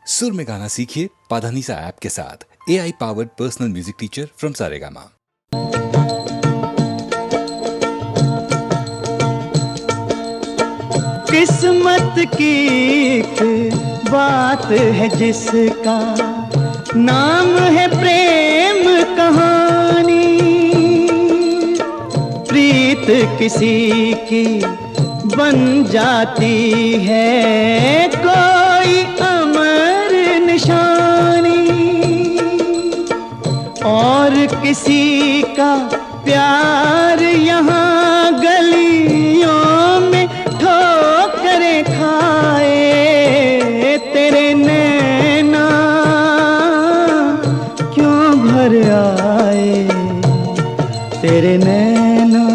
सुर में गाना सीखिए पाधानीसा ऐप के साथ। AI powered personal music teacher from Saregama. किस्मत की एक बात है जिसका नाम है प्रेम कहानी। प्रीत किसी की बन जाती है कोई अमर निशानी, और किसी का प्यार यहाँ गलियों में ठोकरें खाए। तेरे नैना क्यों भर आए, तेरे नैना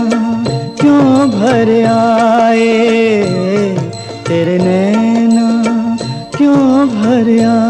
क्यों भर आए, तेरे नैना क्यों भर आए।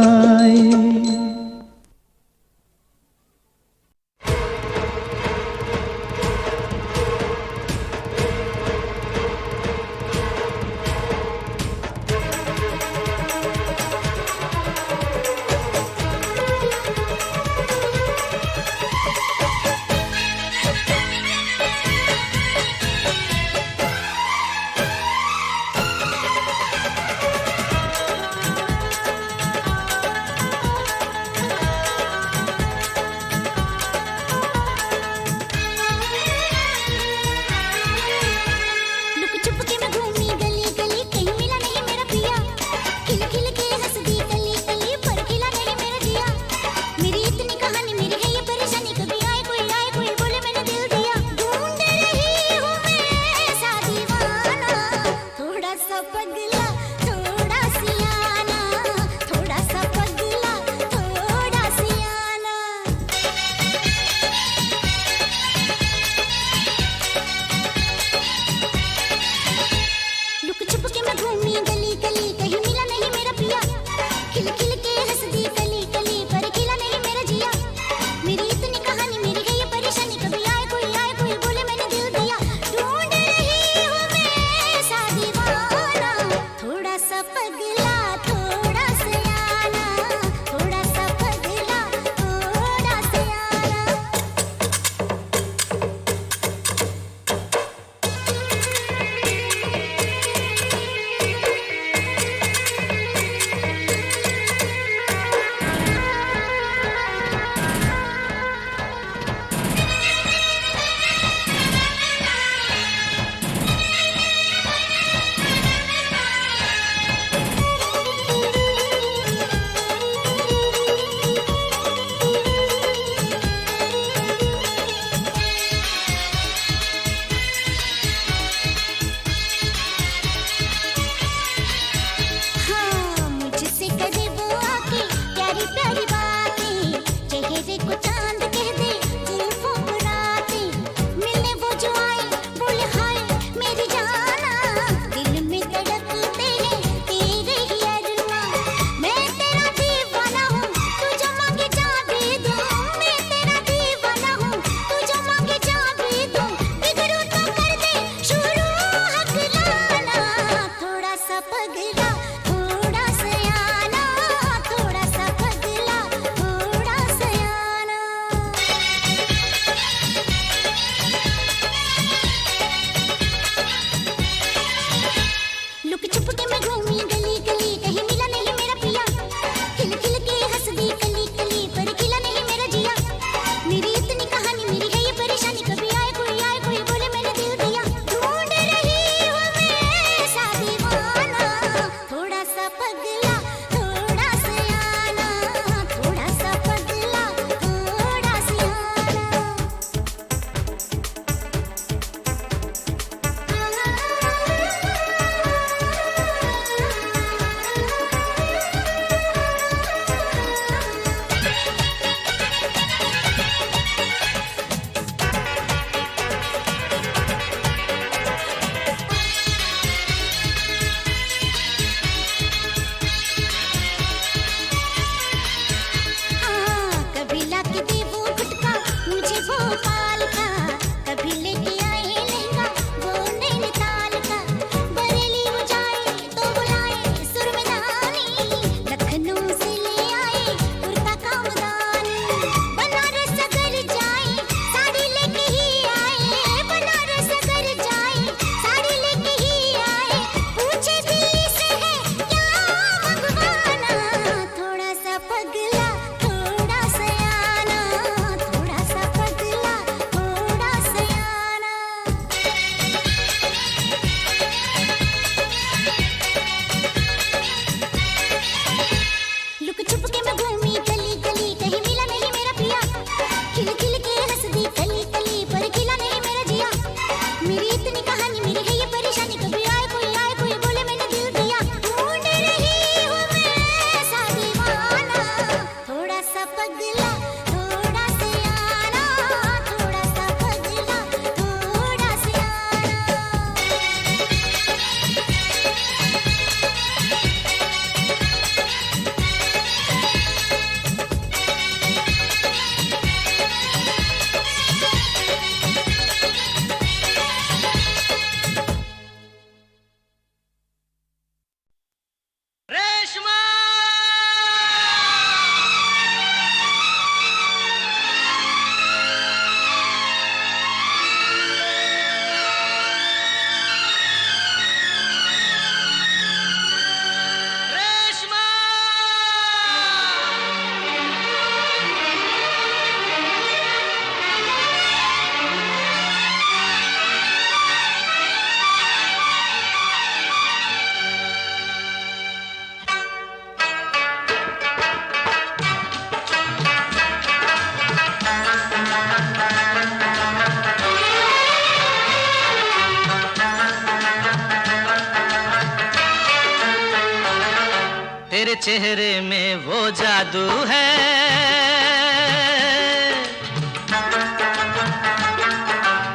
तेरे चेहरे में वो जादू है,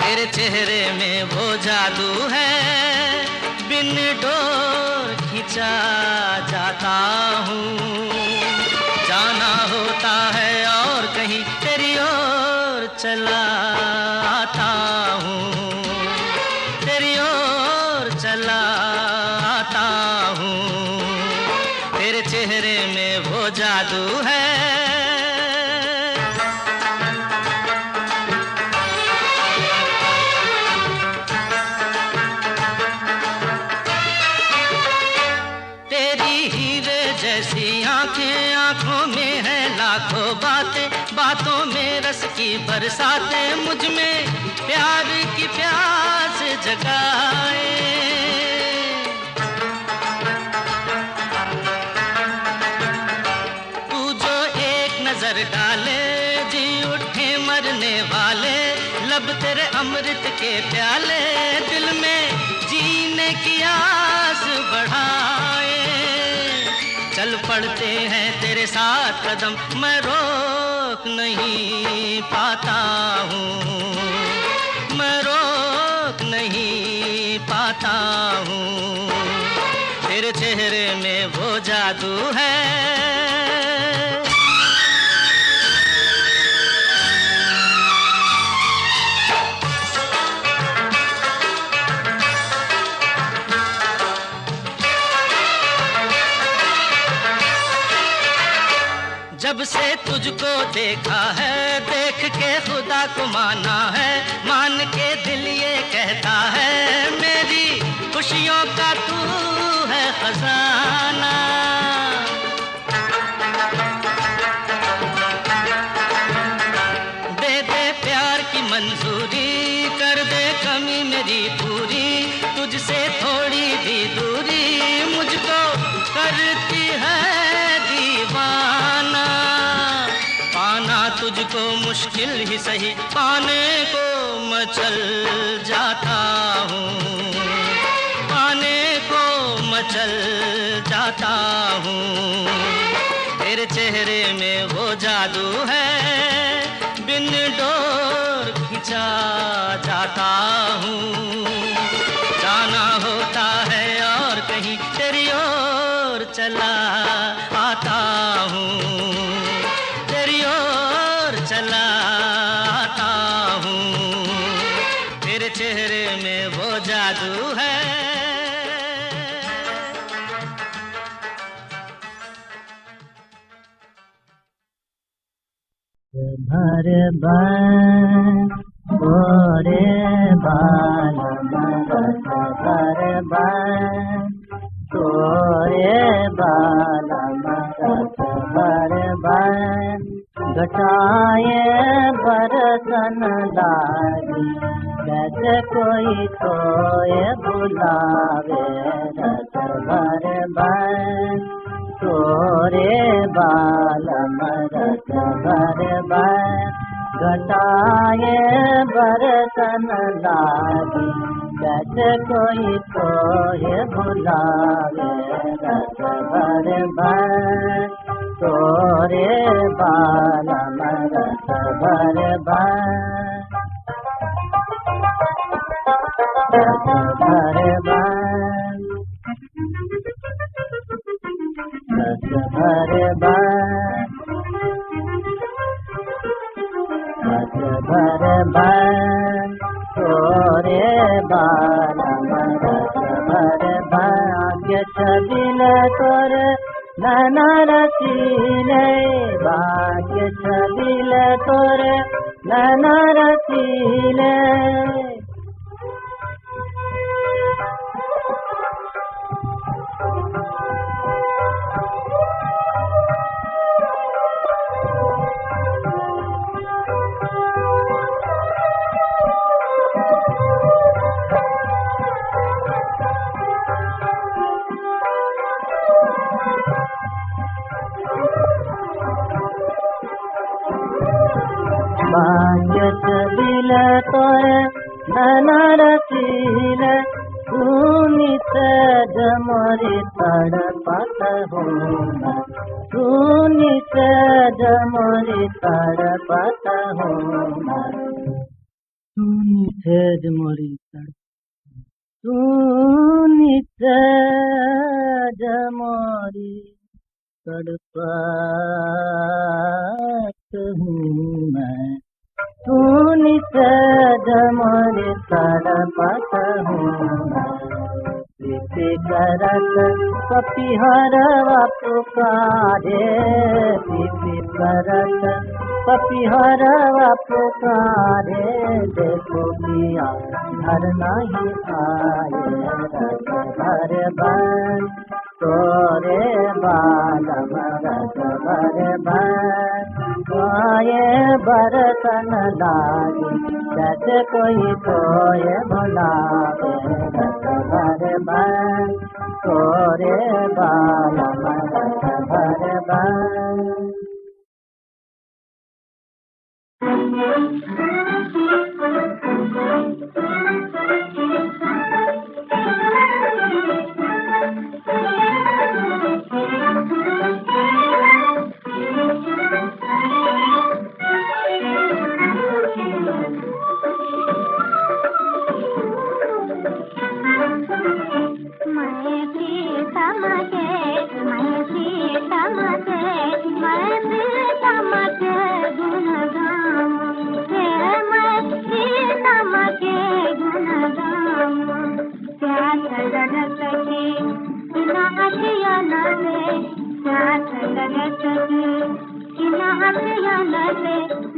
तेरे चेहरे में वो जादू है, बिन डोर खिंचा जाता हूँ। जाना होता है और कहीं तेरी ओर चला आता हूँ, तेरी ओर चला आता हूँ। तेरे चेहरे में वो जादू है। तेरी हीरे जैसी आंखें, आंखों में है लाखों बातें, बातों में रस की बरसातें, मुझ में प्यार की प्यास जगाए। तू जो एक नजर डाले जी उठे मरने वाले, लब तेरे अमृत के प्याले, दिल में जीने की आस बढ़ाए। चल पड़ते हैं तेरे साथ कदम, मैं रोक नहीं पाता हूँ, मैं रोक नहीं पाता हूँ। तेरे चेहरे में वो जादू है। जब से तुझको देखा है, देख के खुदा को माना है, मान के दिल ये कहता है, मेरी खुशियों का तू है खजाना। दे दे प्यार की मंजूरी, कर दे कमी मेरी पूरी, तुझसे थोड़ी भी दूरी मुझको करती है दीवाना। पाना तुझको मुश्किल ही सही, पाने को मचल जाता हूँ, पाने को मचल जाता हूँ। तेरे चेहरे में वो जादू है, बिन डोर खिंचा जाता हूँ। जाना होता है और कहीं तेरी ओर चला आता हूँ, तेरी ओर चला आता हूँ। तेरे चेहरे में वो जादू है। भर बन गोरे बाल मरत भर बन गोरे बाल मरत भर बन घटाए बरसन लागी जैसे कोई सोए बुलावे रस भर बन तोरे बाल मरत भर बन घटाए बरसन लागी जैसे कोई सोए बुलावे रस भर बन तोरे बाल मरत भर बन रस भर बन रस भर बन रस भर बन तोरे बाल मरत भर बन आगे छबिल तोरे नैना रसीले भाग्य छबिल तोरे नैना रसीले भाग्य छबिल तोरे नैना रसीले तूनी सज मोरी तड़पत हूँ मैं, तूनी सज मोरी तड़पत हूँ मैं, तूनी सज मोरी तूनी सज मोरी तड़पत हूँ मैं, तूनी सज मोरी तड़पत हूँ मैं। प्रीति करत पपिहरवा पुकारे, प्रीति करत पपिहरवा पुकारे, देखो पिया घर नहीं आए, रस भर बन तोरे बालम, रस भर बन सोए बरतन लागे, जैसे कोई सोए भुलावे, रस भर बन तोरे बालम, रस भर बन।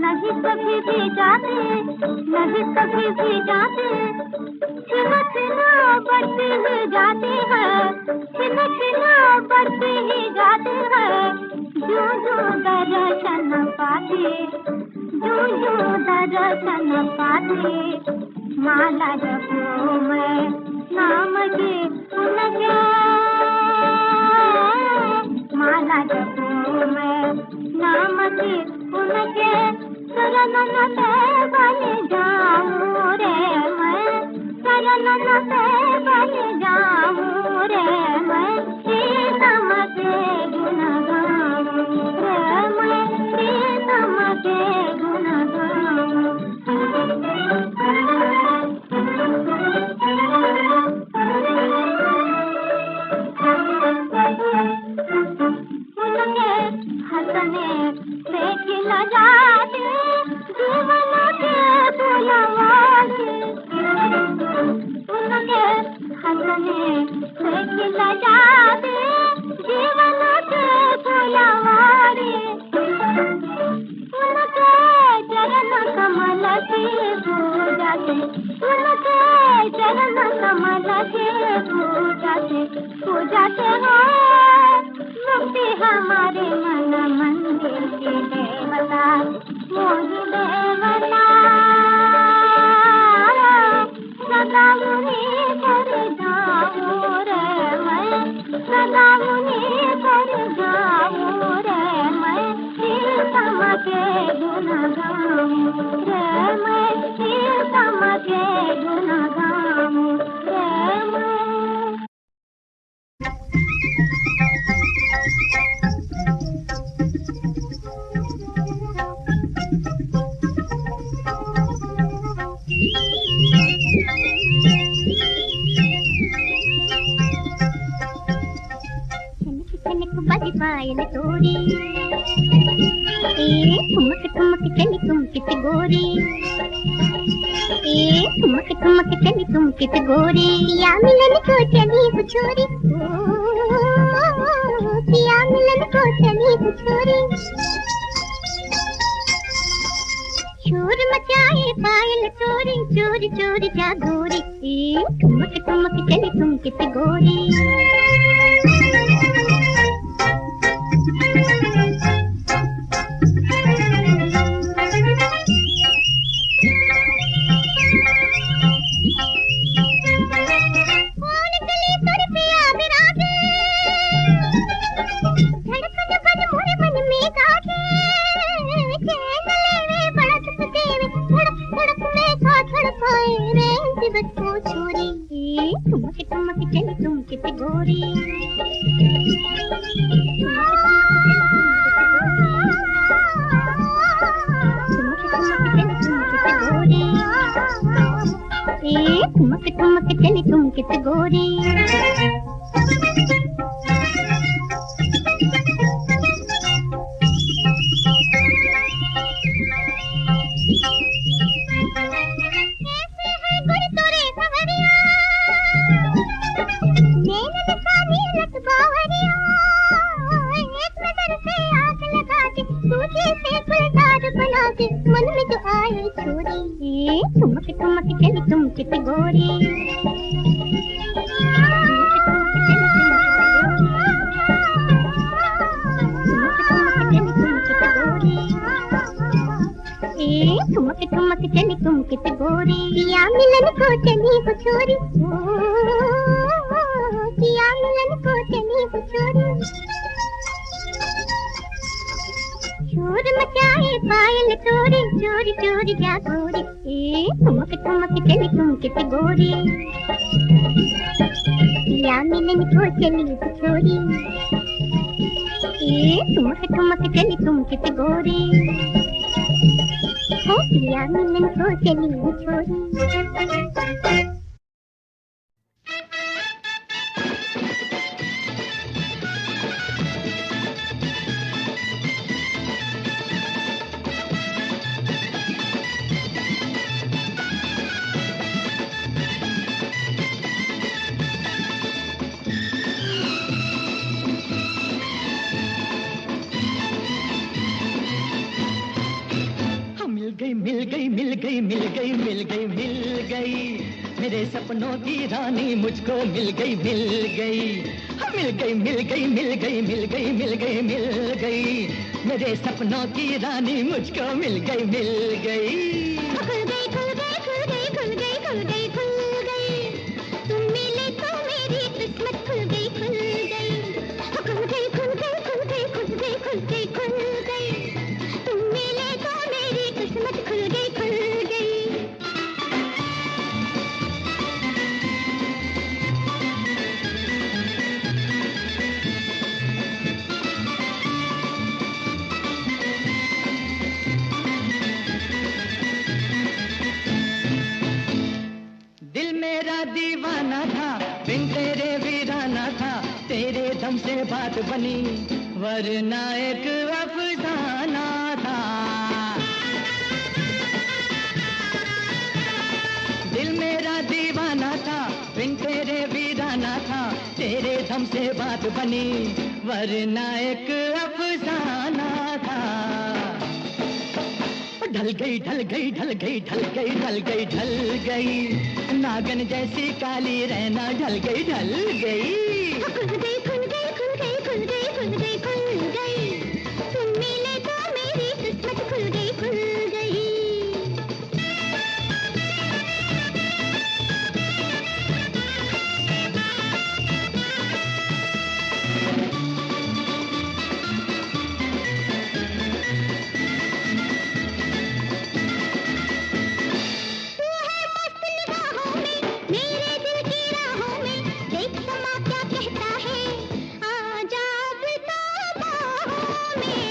नहीं कभी भी जाते, नहीं कभी भी जाते, छिना छिना बढ़ती ही जाती है, छिना छिना बढ़ती ही जाती है, जो जो दर्शन पाते, जो जो दर्शन पाते, माला जपो मैं नाम के उनके, माला जपो मैं नाम के उनके, शरणन से बन जाऊं रे मैं, शरणन से बन जाऊं रे मैं, सीतम के गुण गाऊं रे मैं, सीतम के गुण गाऊं। उनके हंसने से खिल जाते जीवन के फुलवारी, उनके हंसने से खिल जाते जीवन के फुलवारी, उनके चरण कमल की पूजा से, उनके चरण कमल की पूजा से, पूजा से हो मुक्ति हमारे मन मंदिर के देवता, मोहि देवता सदा मुनि कर जाऊं रे मैं, सदा मुनि कर जाऊं रे मैं, सीतम के गुण गाऊं रे मैं, सीतम के गुण गाऊं रे मैं। बज पायल तोरी, ठुमक ठुमक चली तुम कित गोरी, ठुमक ठुमक चली तुम कित गोरी, पिया मिलन को चली हुछोरी, पिया मिलन को चली हुछोरी, शोर मचाए पायल तोरी, चोरी चोरी जागोरी, ठुमक ठुमक चली तुम कित गोरी। चली तुम कित गोरी। मन में जो आए छोरी, ठुमक ठुमक चली तुम कित गोरी। ठुमक ठुमक चली तुम कित गोरी। पिया मिलन को चली वो छोरी, पिया मिलन को चली वो छोरी। शोर मचाए पायल तोरी, चोरी चोरी जा गोरी। ठुमक ठुमक चली तुम कित गोरी। पिया मिलन को चली वो छोरी, ठुमक ठुमक चली तुम कित गोरी। ओ पिया मिलन को चली वो छोरी। मिल गई मिल गई मिल गई मिल गई मिल गई, मेरे सपनों की रानी मुझको मिल गई मिल गई। मिल गई मिल गई मिल गई मिल गई मिल गई मिल गई, मेरे सपनों की रानी मुझको मिल गई मिल गई। खुल गई खुल गई खुल गई खुल गई खुल गई खुल गई, तुम मिले तो मेरी किस्मत खुल गई खुल गई। खुल गई खुल गई खुल गई खुल गई खुल गई खुल गई, तुम मिले तो मेरी किस्मत खुल गई खुल गई। दिल मेरा दीवाना था, बिन तेरे वीराना था, तेरे दम से बात बनी वरना एक अफसाना था। दिल मेरा दीवाना था, बिन तेरे वीराना था, तेरे दम से बात बनी वरना एक अफसाना था। ढल गई ढल गई ढल गई ढल गई ढल गई ढल गई, नागन जैसी काली रहना ढल गई ढल गई। खुल गई खुल गई खुल गई खुल गई खुल गई खुल गई, तुम मिले तो मेरी किस्मत खुल गई खुल गई। मेरे दिल की राहों में देख समा क्या कहता है, आजा बिता बाहों में।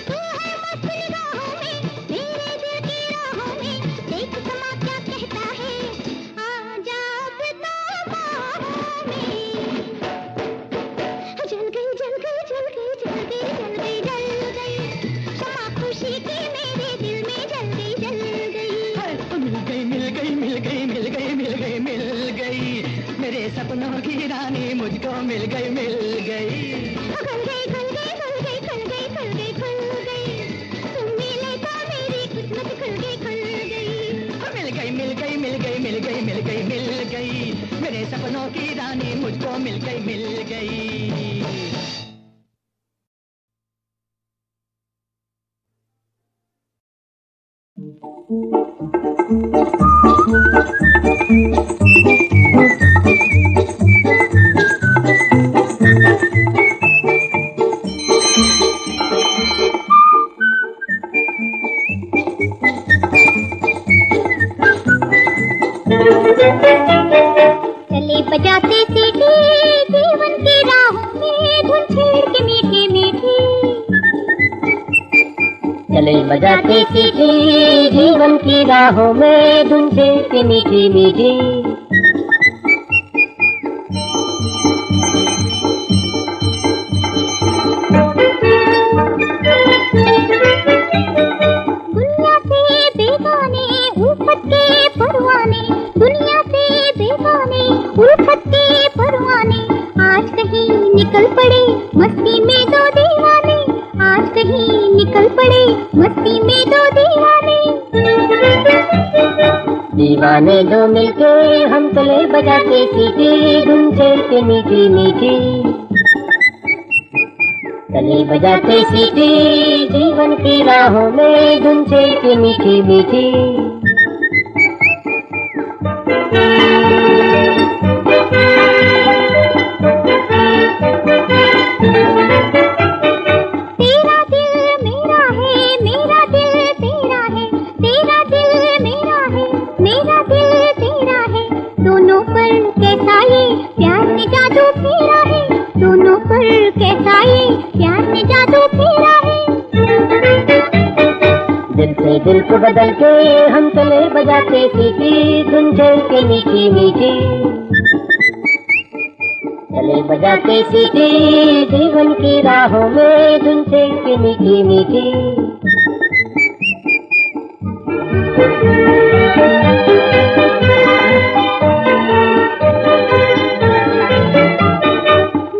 तू है मस्त निगाहों में, मेरे दिल की राहों में देख समा क्या कहता है, आजा बिता बाहों में। जल गई जल गई जल गई जल गई जल गई जल गई, शमा खुशी की मेरे दिल में जल गई जल गई। मिल गई मिल गई मिल गई मिल गई मिल गई मिल गई, मेरे सपनों की रानी मुझको मिल गई मिल गई। खुल गई खुल गई खुल गई खुल गई खुल गई खुल गई, तुम मिले तो मेरी किस्मत खुल गई खुल गई। मिल गई मिल गई मिल गई मिल गई मिल गई मिल गई, मेरे सपनों की रानी मुझको मिल गई मिल गई। चले बजाते सीटी जीवन की राहों में, धुन छेड़ के मीठी मीठी। चले बजाते सीटी जीवन की राहों में धुन से मीठी मीठी। दुनिया से बेगाने उल्फत के परवाने, दुनिया से बेगाने उल्फत के परवाने, आज कहीं निकल पड़े मस्ती में दो दीवाने, आज कहीं निकल पड़े मस्ती में दो दीवाने। दीवाने दो मिलके हम चले बजाते सीटी धुन से मीठी मीठी। चले बजाते सीटी जीवन की राहों में धुन से मीठी मीठी। तेरा दिल मेरा है, मेरा दिल तेरा है, तेरा दिल मेरा है, मेरा दिल तेरा है, दोनों पर कैसा ये प्यार ने जादू फेरा है, दोनों पर कैसा ये प्यार ने जादू फेरा है। दिल से दिल को बदल के हम चले बजाते सीटी धुन से मीठी मीठी। चले बजाते सीटी जीवन की राहों में धुन से मीठी मीठी।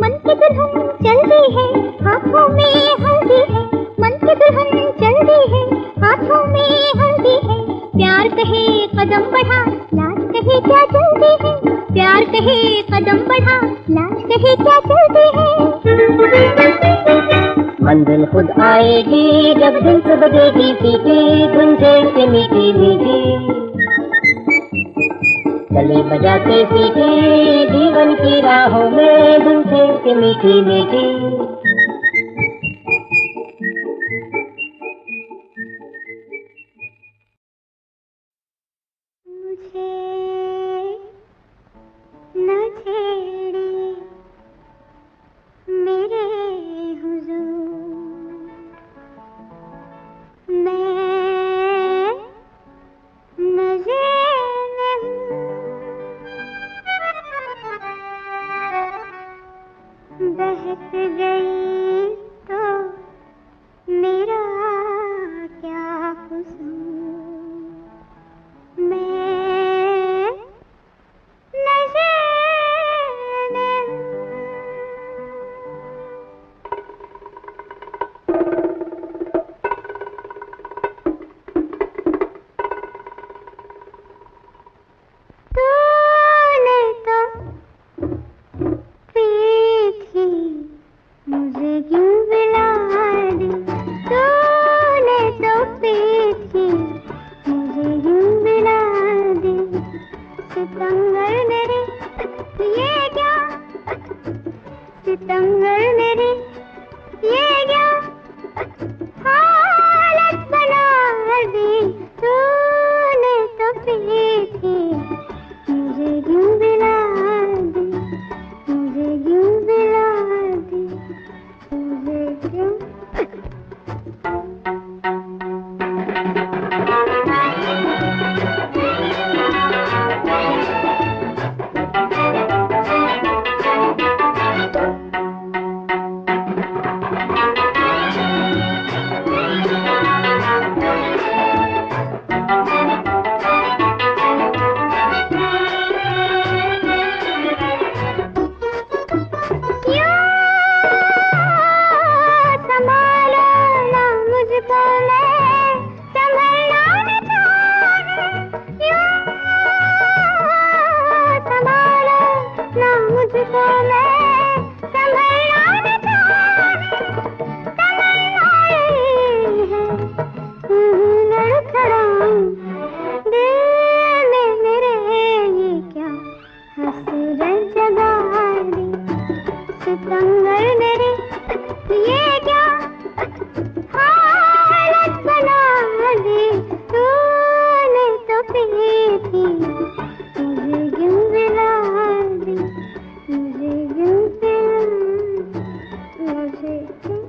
मन की दुल्हन चल दी है, हाथों में हल्दी है, मन की दुल्हन चल दी है, हाथों में हल्दी है, प्यार कहे कदम बढ़ा, लाज कहे क्या चलती है, प्यार कहे कदम बढ़ा, लाज कहे क्या चलती है। मंजिल खुद आएगी जब दिल से बजेगी सीटी धुन से मीठी मीठी। चले बजाते सीटी जीवन की राहों में धुन से मीठी मीठी। मुझे न छेड़े मेरे हुजूर, मैं नज़र में हूँ, बहक गई तो मेरा क्या कसूर, मैं नज़र में हूँ। तूने तो पीठ ही मुझे क्यों बुला दी, तूने तो पीठ ही मुझे क्यों बुला दी, सितंगर मेरे ये क्या, सितंगर मेरे ये क्या हालत बना दी, तूने तो पीठ ही मुझे क्यों बुला दी, मुझे क्यों बुला दी, मुझे क्यों। संभालो ना मुझको, मैं संभलना न चाहूं, संभालो ना मुझको, मैं संभलना न चाहूं, तमन्ना यही है लड़खड़ाऊं, दिल में मेरे ये क्या हसरत जगा दी, सितंगर मेरे ये क्या हालत बना दी, तूने तो पीठ ही मुझे क्यों बुला दी, मुझे क्यों बुला, मुझे क्यों।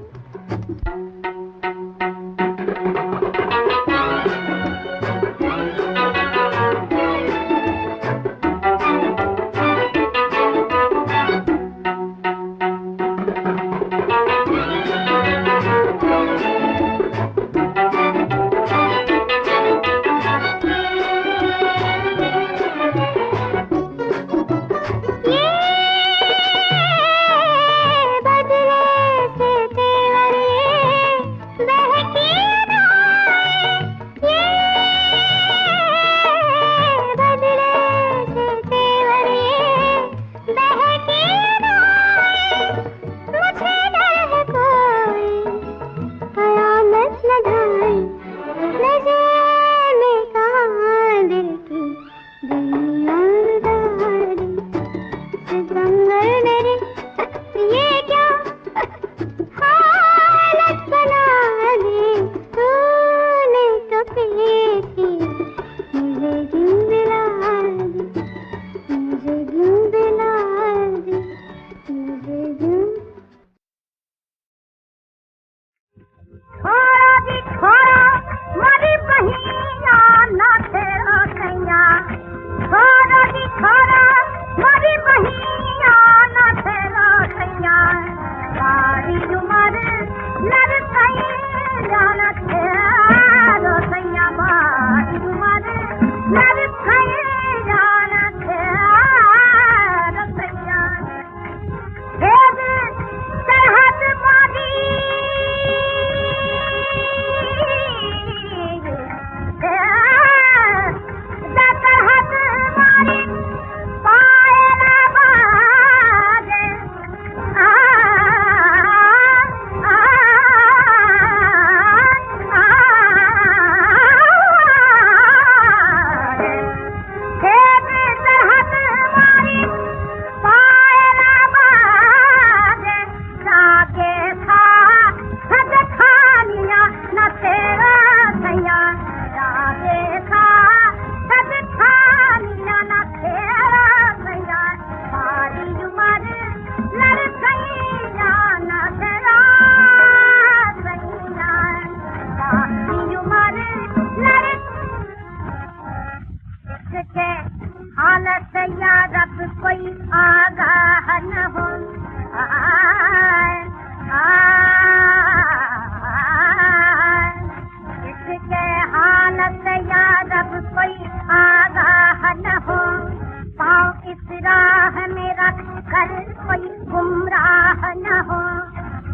न हो,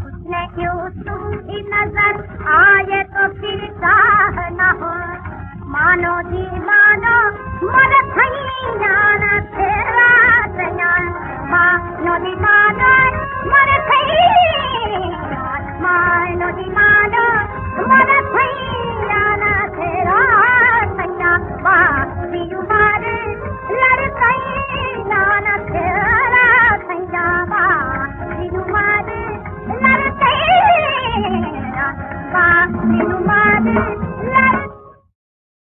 उसने क्यों तुम्ही नजर आए तो फिर चाह न हो, मानो जी मानो मन थैयान तेरा सयान, मानो जी मानो मन थैयान, मानो जी मानो मन